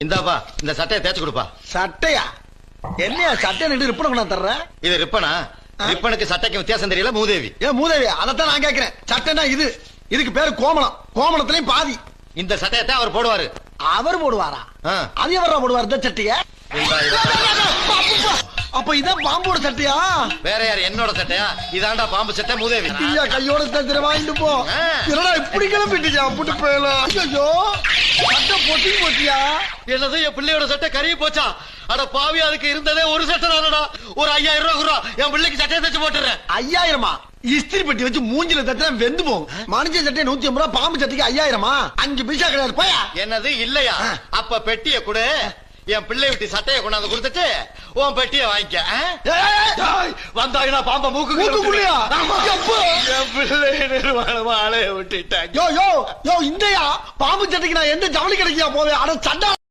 இந்தாப்பா இந்த சட்டையை தேய்ச்சு கொடுப்பா. சட்டையா? என்னையா சட்டை நின்று ரிப்பன் கொண்டா தர்ற? இது ரிப்பனா? ரிப்பனுக்கு சட்டைக்கு வித்தியாசம் தெரியல மூதேவி. ஏன் மூதேவி? அதத்தான் நான் கேக்குறேன். சட்டைனா இதுக்கு பேரு கோமளம். கோமளத்திலயும் பாதி. இந்த சட்டையத்தை அவர் போடுவாரு. அவர் போடுவாரா? அது எவரா போடுவார் இந்த சட்டைய? அப்ப இதான் பாம்போட சட்டையா? வேற யாரு? என்னோட சட்டையா? இதாண்டா பாம்பு சட்டை மூதேவி. இல்ல கையோட சட்டை வாங்கிட்டு போ. என்னடா இப்படி கிளம்பிட்டியா? புட்டு போயலாம். ஐயோ சட்டை பொட்டி போட்டியா? என்னது என் பிள்ளையோட சட்டை கருகி போச்சா? அட பாவி, அதுக்கு இருந்ததே ஒரு சட்டை தானடா. ஒரு 5000 ரூபாய் குறா, என் பிள்ளைக்கு சட்டையை தச்சு போட்டுறேன். 5000? இஸ்திரி பெட்டி வச்சு மூஞ்சில தட்டினா வெந்து போகும். மனுஷன் சட்டை 150 ரூபாய், பாம்பு சட்டைக்கு 5000? 5 பைசா கிடையாது. போயா. என்னது இல்லையா? அப்ப பெட்டிய கொடு, என் பிள்ளை விட்டு சட்டையை கொண்டாந்து கொடுத்துட்டு உன் பெட்டியை வாங்கிக்க. வந்தாங்கன்னா பாம்பா மூக்குக்குள்ளையா? என் பிள்ளை நிர்வாணமா ஆளைய விட்டுட்டாங்க. யோ இந்தையா பாம்பு சட்டைக்கு நான் எந்த ஜவுளி கிடைக்கியா போவேன்? அட சட்டை